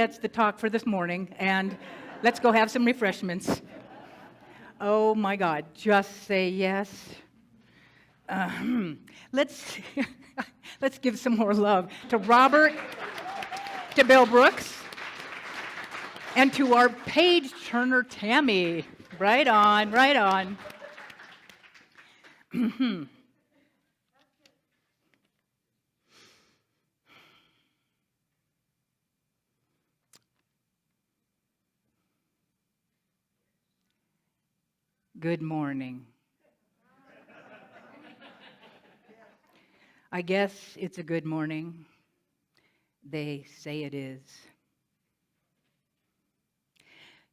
that's the talk for this morning, and let's go have some refreshments. Oh my God, just say yes. Let's let's give some more love to Robert, to Bill Brooks, and to our page turner Tammy. Right on, right on. Good morning. I guess it's a good morning. They say it is.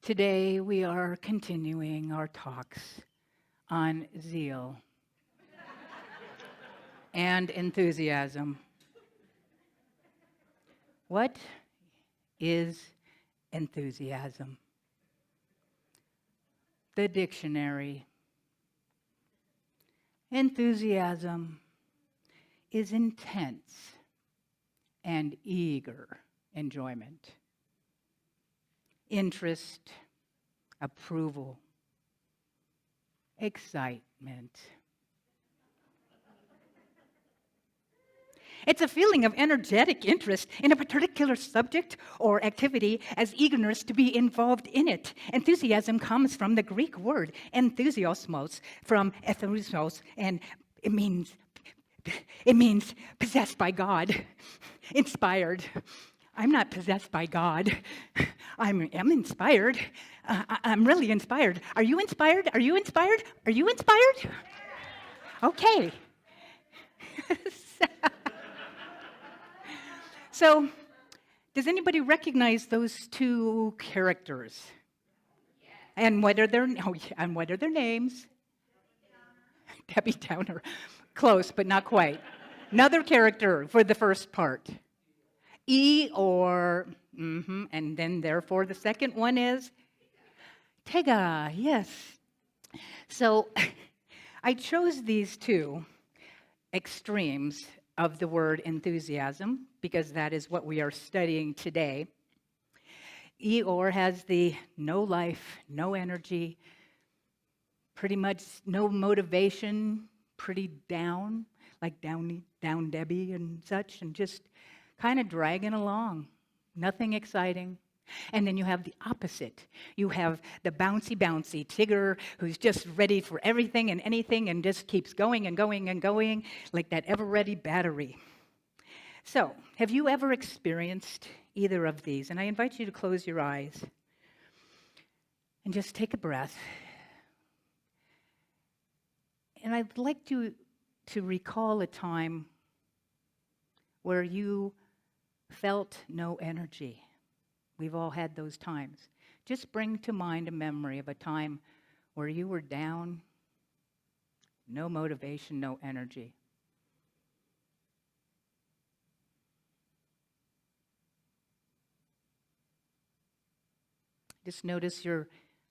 Today we are continuing our talks on zeal and enthusiasm. What is enthusiasm? The dictionary. Enthusiasm is intense and eager enjoyment, interest, approval, excitement. It's a feeling of energetic interest in a particular subject or activity as eagerness to be involved in it. Enthusiasm comes from the Greek word enthusiasmos, from ethnos, and it means possessed by God, inspired. I'm not possessed by God. I'm inspired. I'm really inspired. Are you inspired? Are you inspired? Are you inspired? Okay. So, does anybody recognize those two characters? And what are their names? Debbie Downer. Close, but not quite. Another character for the first part. Eeyore, and then therefore the second one is Tega, yes. So I chose these two extremes of the word enthusiasm because that is what we are studying today. Eeyore has the no life, no energy, pretty much no motivation, pretty down, like down Debbie and such, and just kind of dragging along, nothing exciting. And then you have the opposite. You have the bouncy Tigger who's just ready for everything and anything and just keeps going and going and going like that ever-ready battery. So, have you ever experienced either of these? And I invite you to close your eyes and just take a breath. And I'd like you to recall a time where you felt no energy. We've all had those times. Just bring to mind a memory of a time where you were down, no motivation, no energy. Just notice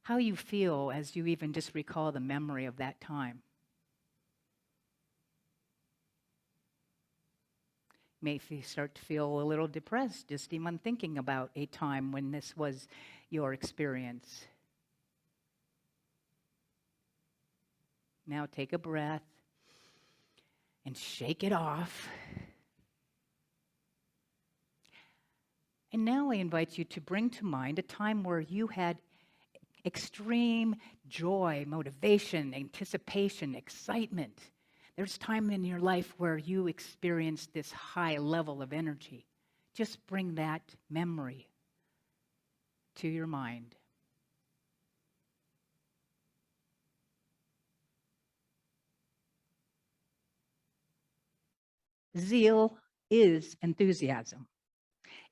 how you feel as you even just recall the memory of that time. May start to feel a little depressed just even thinking about a time when this was your experience. Now take a breath and shake it off. And now I invite you to bring to mind a time where you had extreme joy, motivation, anticipation, excitement. There's time in your life where you experienced this high level of energy. Just bring that memory to your mind. Zeal is enthusiasm.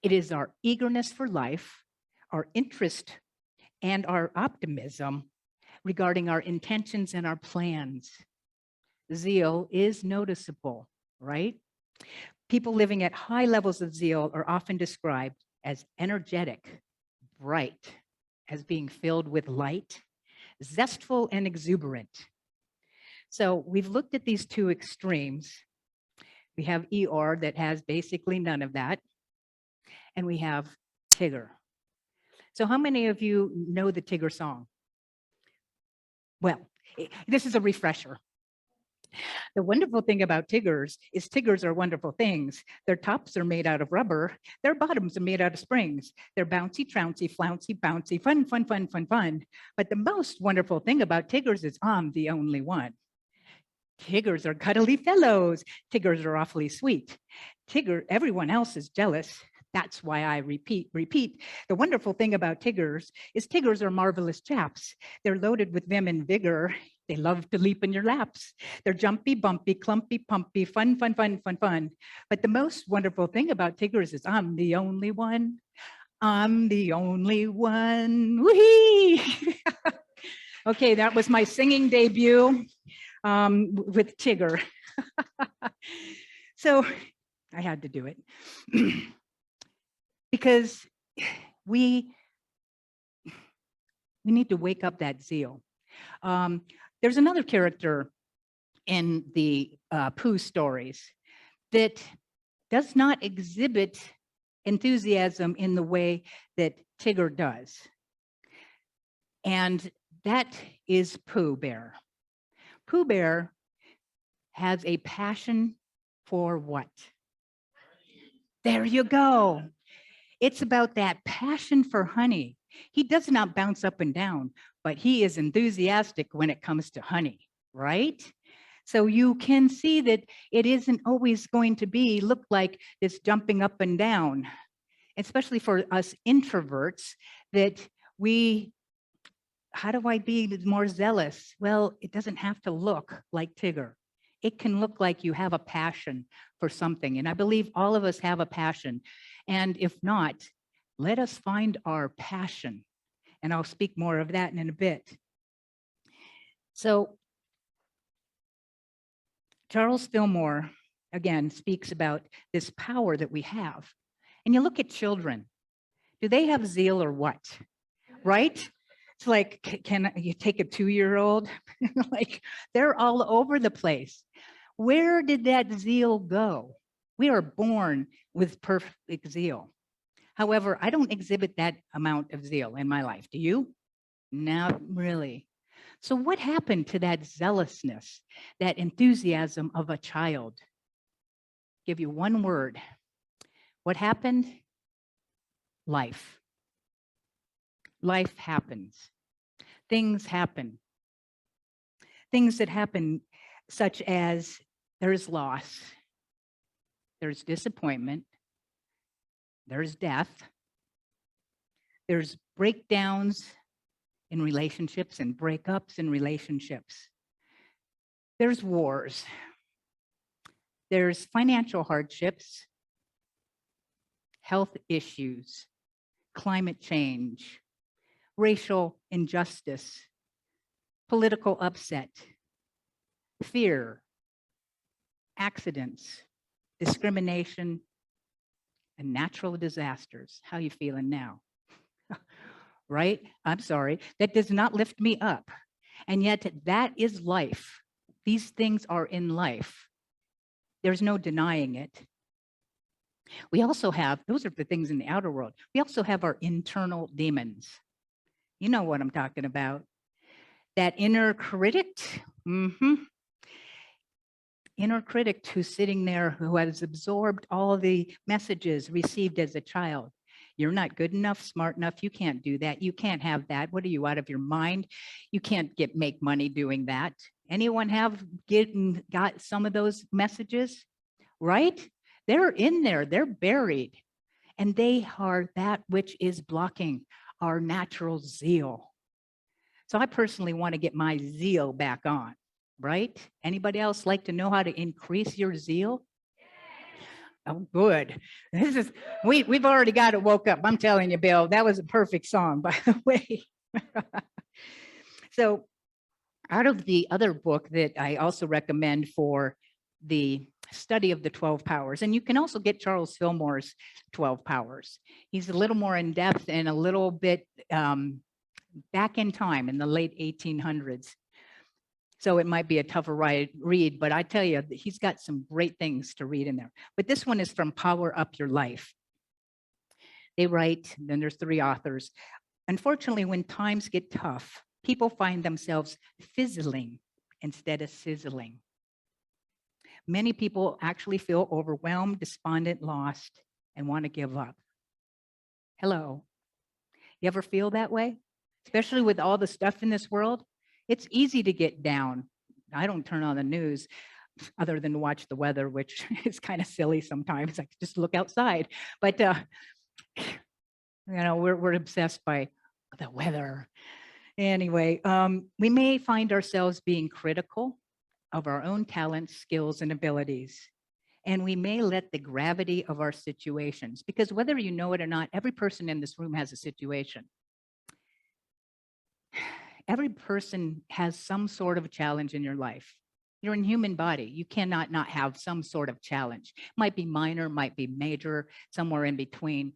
It is our eagerness for life, our interest, and our optimism regarding our intentions and our plans. Zeal is noticeable, right? People living at high levels of zeal are often described as energetic, bright, as being filled with light, zestful and exuberant. So we've looked at these two extremes. We have Eeyore that has basically none of that. And we have Tigger. So how many of you know the Tigger song? Well, this is a refresher. The wonderful thing about Tiggers is Tiggers are wonderful things. Their tops are made out of rubber. Their bottoms are made out of springs. They're bouncy, trouncy, flouncy, bouncy, fun, fun, fun, fun, fun. But the most wonderful thing about Tiggers is I'm the only one. Tiggers are cuddly fellows. Tiggers are awfully sweet. Everyone else is jealous. That's why I repeat. The wonderful thing about Tiggers is Tiggers are marvelous chaps. They're loaded with vim and vigor. They love to leap in your laps. They're jumpy, bumpy, clumpy, pumpy, fun, fun, fun, fun, fun. But the most wonderful thing about Tiggers is I'm the only one. I'm the only one. Whee! Okay, that was my singing debut with Tigger. So I had to do it. Because we need to wake up that zeal. There's another character in the Pooh stories that does not exhibit enthusiasm in the way that Tigger does. And that is Pooh Bear. Pooh Bear has a passion for what? There you go. It's about that passion for honey. He does not bounce up and down, but he is enthusiastic when it comes to honey, right? So you can see that it isn't always going to look like this jumping up and down, especially for us introverts, that how do I be more zealous? Well, it doesn't have to look like Tigger. It can look like you have a passion for something. And I believe all of us have a passion. And if not, let us find our passion. And I'll speak more of that in a bit. So Charles Fillmore, again, speaks about this power that we have. And you look at children. Do they have zeal or what? Right? It's like, can you take a 2-year-old? Like, they're all over the place. Where did that zeal go? We are born with perfect zeal. However, I don't exhibit that amount of zeal in my life. Do you? Not really. So what happened to that zealousness, that enthusiasm of a child? Give you one word. What happened? Life. Life happens. Things happen. Things that happen such as there's loss, there's disappointment, there's death, there's breakdowns in relationships and breakups in relationships. There's wars. There's financial hardships, health issues, climate change, racial injustice, political upset, fear, accidents, discrimination, and natural disasters. How you feeling now? Right? I'm sorry. That does not lift me up. And yet that is life. These things are in life. There's no denying it. We also have, those are the things in the outer world. We also have our internal demons. You know what I'm talking about. That inner critic. Inner critic who's sitting there, who has absorbed all the messages received as a child. You're not good enough, smart enough. You can't do that. You can't have that. What are you, out of your mind? You can't make money doing that. Anyone got some of those messages, right? They're in there. They're buried. And they are that which is blocking our natural zeal. So I personally want to get my zeal back on, right? Anybody else like to know how to increase your zeal? Oh, good. We've already got it woke up. I'm telling you, Bill, that was a perfect song, by the way. So out of the other book that I also recommend for the study of the 12 powers, and you can also get Charles Fillmore's 12 powers. He's a little more in depth and a little bit back in time in the late 1800s. So it might be a tougher read, but I tell you, he's got some great things to read in there. But this one is from Power Up Your Life. They write, then there's 3 authors. Unfortunately, when times get tough, people find themselves fizzling instead of sizzling. Many people actually feel overwhelmed, despondent, lost, and want to give up. Hello. You ever feel that way? Especially with all the stuff in this world? It's easy to get down. I don't turn on the news other than to watch the weather, which is kind of silly sometimes. I just look outside. But, we're obsessed by the weather. Anyway, we may find ourselves being critical of our own talents, skills, and abilities. And we may let the gravity of our situations, because whether you know it or not, every person in this room has a situation. Every person has some sort of a challenge in your life. You're a human body. You cannot not have some sort of challenge. Might be minor, might be major, somewhere in between.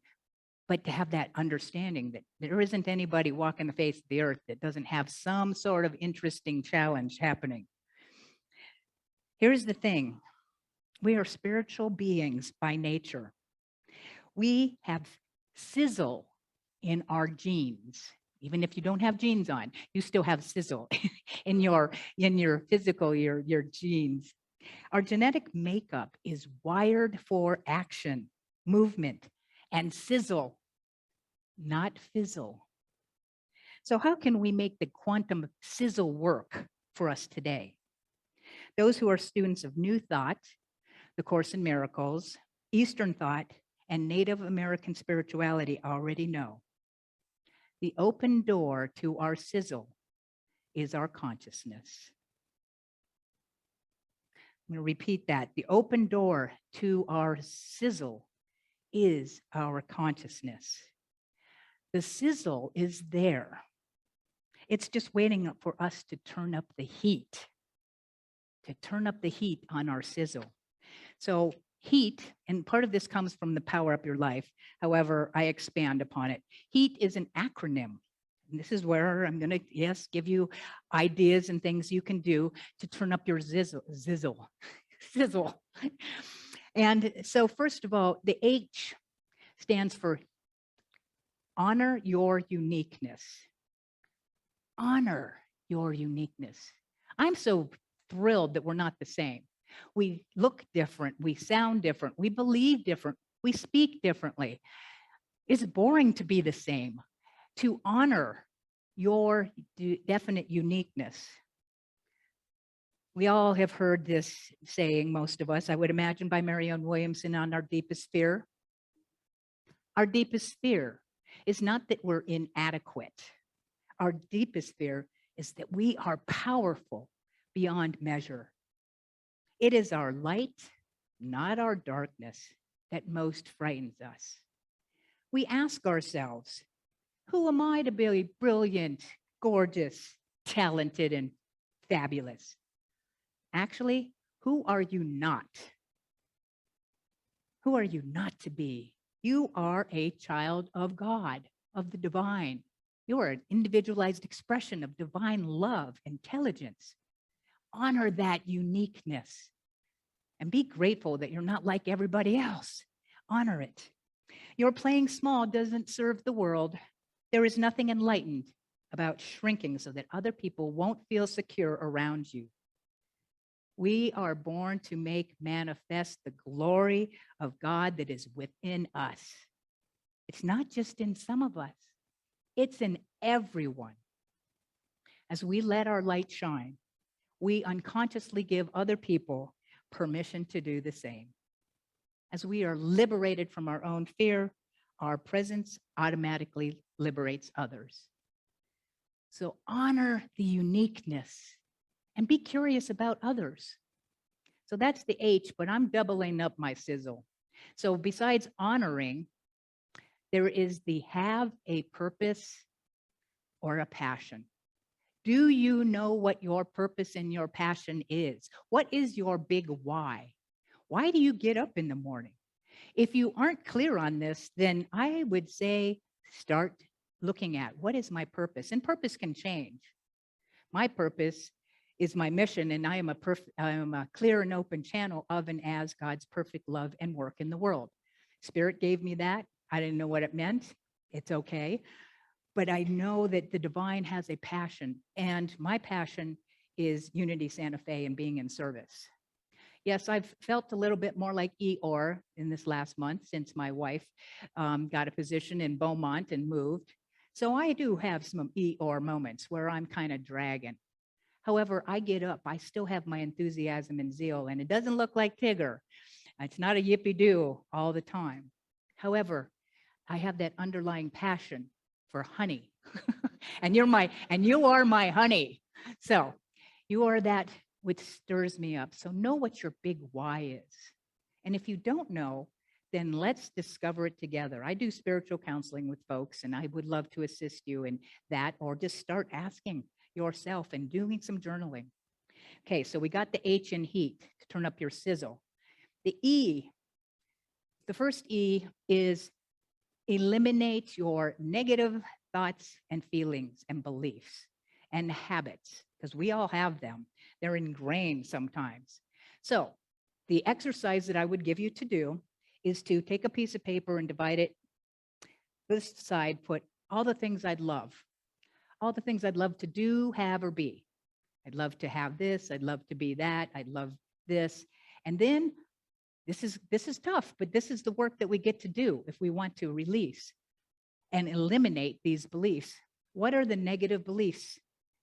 But to have that understanding that there isn't anybody walking the face of the earth that doesn't have some sort of interesting challenge happening. Here's the thing. We are spiritual beings by nature. We have sizzle in our genes. Even if you don't have genes on, you still have sizzle in your physical, your genes. Our genetic makeup is wired for action, movement, and sizzle, not fizzle. So how can we make the quantum sizzle work for us today? Those who are students of New Thought, the Course in Miracles, Eastern Thought, and Native American spirituality already know. The open door to our sizzle is our consciousness. I'm going to repeat that. The open door to our sizzle is our consciousness. The sizzle is there. It's just waiting for us to turn up the heat, on our sizzle. So heat, and part of this comes from the Power Up Your Life. However, I expand upon it. Heat is an acronym. And this is where I'm going to, give you ideas and things you can do to turn up your sizzle. And so first of all, the H stands for honor your uniqueness. Honor your uniqueness. I'm so thrilled that we're not the same. We look different, we sound different, we believe different, we speak differently. It's boring to be the same. To honor your definite uniqueness. We all have heard this saying, most of us, I would imagine, by Marianne Williamson on Our Deepest Fear. Our deepest fear is not that we're inadequate. Our deepest fear is that we are powerful beyond measure. It is our light, not our darkness, that most frightens us. We ask ourselves, who am I to be brilliant, gorgeous, talented, and fabulous? Actually, who are you not? Who are you not to be? You are a child of God, of the divine. You are an individualized expression of divine love, intelligence. Honor that uniqueness and be grateful that you're not like everybody else. Honor it. Your playing small doesn't serve the world. There is nothing enlightened about shrinking so that other people won't feel secure around you. We are born to make manifest the glory of God that is within us. It's not just in some of us. It's in everyone. As we let our light shine, we unconsciously give other people permission to do the same. As we are liberated from our own fear, our presence automatically liberates others. So honor the uniqueness and be curious about others. So that's the H, but I'm doubling up my sizzle. So besides honoring, there is the have a purpose or a passion. Do you know what your purpose and your passion is? What is your big why? Why do you get up in the morning? If you aren't clear on this, then I would say start looking at what is my purpose? And purpose can change. My purpose is my mission, and I am a clear and open channel of and as God's perfect love and work in the world. Spirit gave me that. I didn't know what it meant. It's okay. But I know that the divine has a passion, and my passion is Unity Santa Fe and being in service. Yes, I've felt a little bit more like Eeyore in this last month since my wife got a position in Beaumont and moved. So I do have some Eeyore moments where I'm kind of dragging. However, I get up, I still have my enthusiasm and zeal, and it doesn't look like Tigger. It's not a yippee-doo all the time. However, I have that underlying passion for honey. and you are my honey. So you are that which stirs me up. So know what your big why is. And if you don't know, then let's discover it together. I do spiritual counseling with folks, and I would love to assist you in that, or just start asking yourself and doing some journaling. Okay, so we got the H in heat to turn up your sizzle. The E, the first E is eliminate your negative thoughts and feelings and beliefs and habits, because we all have them. They're ingrained sometimes. So the exercise that I would give you to do is to take a piece of paper and divide it. This side, put all the things I'd love to do, have, or be. I'd love to have this. I'd love to be that. I'd love this. And then this is tough, but this is the work that we get to do if we want to release and eliminate these beliefs. What are the negative beliefs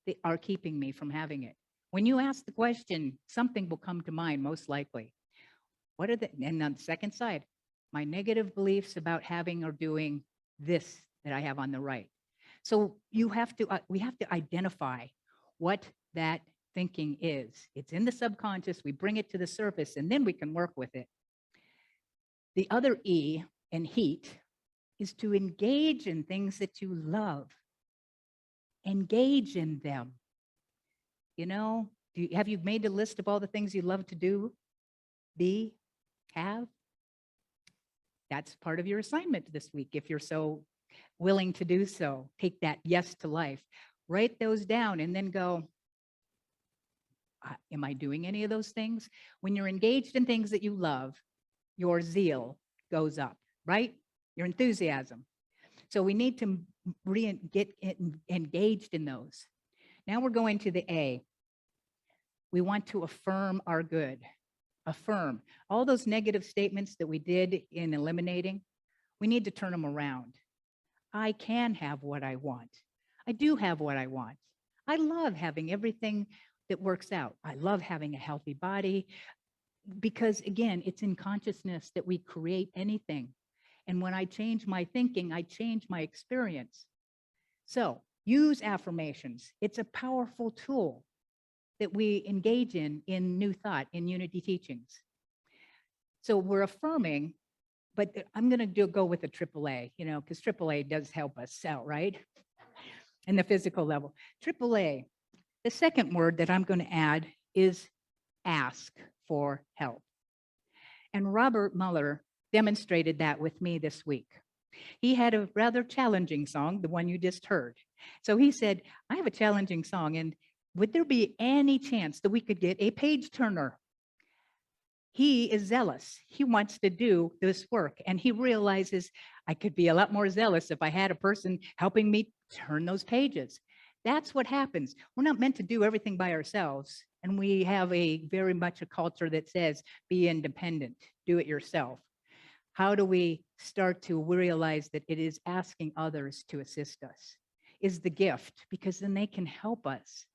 that are keeping me from having it? When you ask the question, something will come to mind, most likely. What are and on the second side, my negative beliefs about having or doing this that I have on the right. So we have to identify what that thinking is. It's in the subconscious, we bring it to the surface, and then we can work with it. The other E in heat is to engage in things that you love. Engage in them. You know, have you made a list of all the things you love to do, be, have? That's part of your assignment this week, if you're so willing to do so. Take that yes to life. Write those down and then go, am I doing any of those things? When you're engaged in things that you love, your zeal goes up, right? Your enthusiasm. So we need to get engaged in those. Now we're going to the A. We want to affirm our good. Affirm. All those negative statements that we did in eliminating, we need to turn them around. I can have what I want. I do have what I want. I love having everything that works out. I love having a healthy body because, again, it's in consciousness that we create anything. And when I change my thinking, I change my experience. So use affirmations. It's a powerful tool that we engage in New Thought, in Unity teachings. So we're affirming, but I'm going to go with a AAA, because AAA does help us out, right? In the physical level. AAA, the second word that I'm going to add is ask for help. And Robert Mueller demonstrated that with me this week. He had a rather challenging song, the one you just heard. So he said, I have a challenging song, and would there be any chance that we could get a page turner? He is zealous. He wants to do this work, and he realizes I could be a lot more zealous if I had a person helping me turn those pages. That's what happens. We're not meant to do everything by ourselves, and we have very much a culture that says, be independent, do it yourself. How do we start to realize that it is asking others to assist us is the gift, because then they can help us.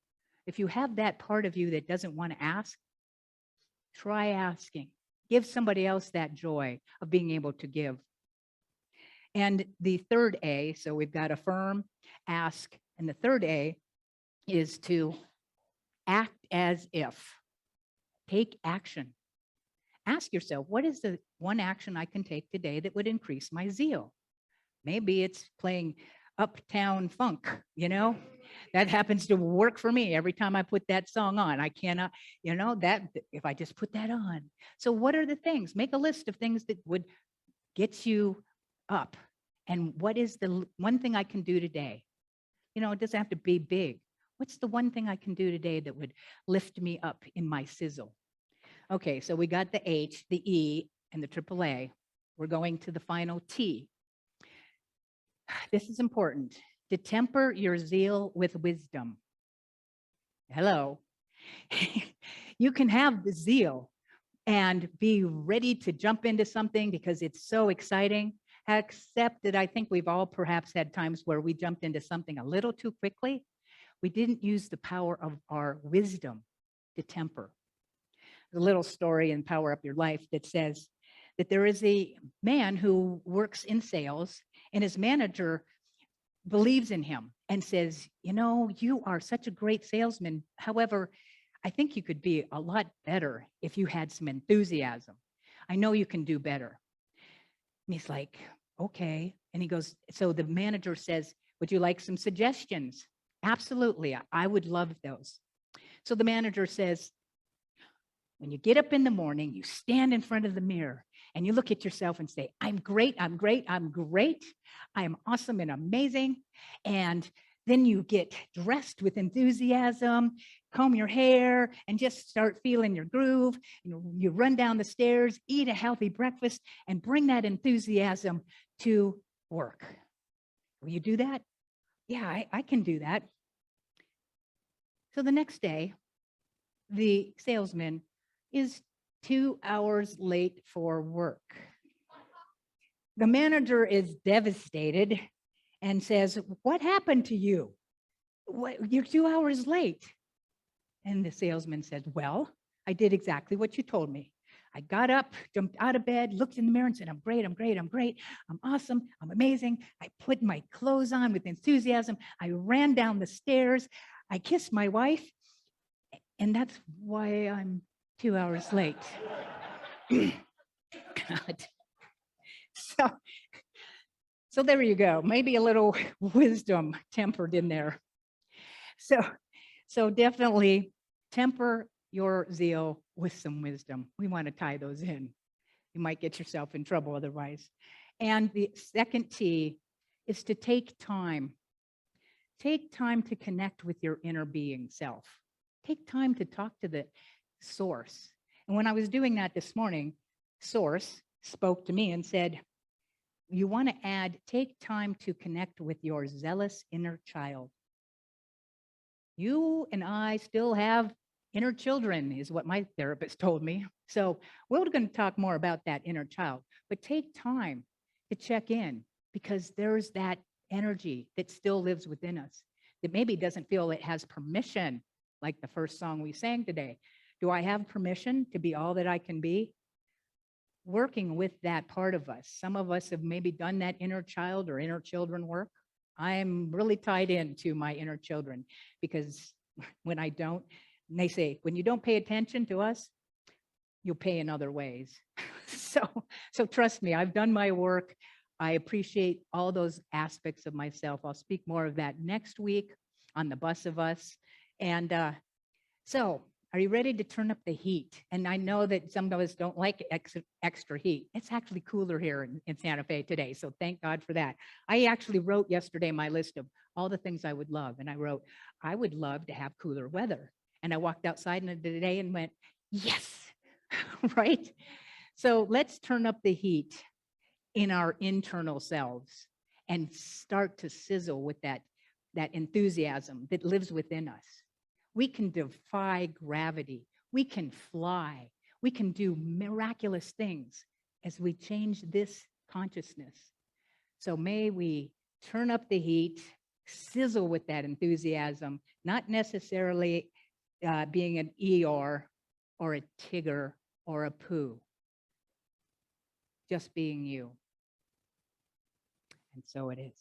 If you have that part of you that doesn't want to ask, try asking. Give somebody else that joy of being able to give. And the third A, so we've got affirm, ask, and the third A is to act as if. Take action. Ask yourself, what is the one action I can take today that would increase my zeal? Maybe it's playing Uptown Funk, that happens to work for me every time I put that song on. I cannot, that if I just put that on. So what are the things? Make a list of things that would get you up. And what is the one thing I can do today? It doesn't have to be big. What's the one thing I can do today that would lift me up in my sizzle? Okay, so we got the H, the E, and the AAA. We're going to the final T. This is important. To temper your zeal with wisdom. Hello. You can have the zeal and be ready to jump into something because it's so exciting, except that I think we've all perhaps had times where we jumped into something a little too quickly. We didn't use the power of our wisdom to temper. The little story in Power Up Your Life that says that there is a man who works in sales, and his manager believes in him and says, you know, you are such a great salesman. However, I think you could be a lot better if you had some enthusiasm. I know you can do better. And he's like, okay. And he goes, so the manager says, would you like some suggestions? Absolutely. I would love those. So the manager says, when you get up in the morning, you stand in front of the mirror and you look at yourself and say, I'm great, I'm great, I'm great. I'm awesome and amazing. And then you get dressed with enthusiasm, comb your hair, and just start feeling your groove. You run down the stairs, eat a healthy breakfast, and bring that enthusiasm to work. Will you do that? Yeah, I can do that. So the next day, the salesman is 2 hours late for work. The manager is devastated and says, what happened to you? You're 2 hours late. And the salesman said, well, I did exactly what you told me. I got up, jumped out of bed, looked in the mirror and said, I'm great, I'm great, I'm great. I'm awesome, I'm amazing. I put my clothes on with enthusiasm. I ran down the stairs. I kissed my wife. And that's why I'm 2 hours late. God. So there you go. Maybe a little wisdom tempered in there. So definitely temper your zeal with some wisdom. We want to tie those in. You might get yourself in trouble otherwise. And the second T is to take time. Take time to connect with your inner being self. Take time to talk to the source. And when I was doing that this morning, source spoke to me and said, you want to add, take time to connect with your zealous inner child. You and I still have inner children, is what my therapist told me. So we're going to talk more about that inner child, but take time to check in because there's that energy that still lives within us that maybe doesn't feel it has permission, like the first song we sang today. Do I have permission to be all that I can be? Working with that part of us. Some of us have maybe done that inner child or inner children work. I'm really tied into my inner children because when I don't, and they say, when you don't pay attention to us, you'll pay in other ways. So trust me, I've done my work. I appreciate all those aspects of myself. I'll speak more of that next week on the Bus of Us. And so are you ready to turn up the heat? And I know that some of us don't like extra heat. It's actually cooler here in Santa Fe today, so thank God for that. I actually wrote yesterday my list of all the things I would love, and I wrote, I would love to have cooler weather. And I walked outside in the day and went, yes, right? So let's turn up the heat in our internal selves and start to sizzle with that enthusiasm that lives within us. We can defy gravity. We can fly. We can do miraculous things as we change this consciousness. So may we turn up the heat, sizzle with that enthusiasm, not necessarily being an Eeyore or a Tigger or a Pooh, just being you. And so it is.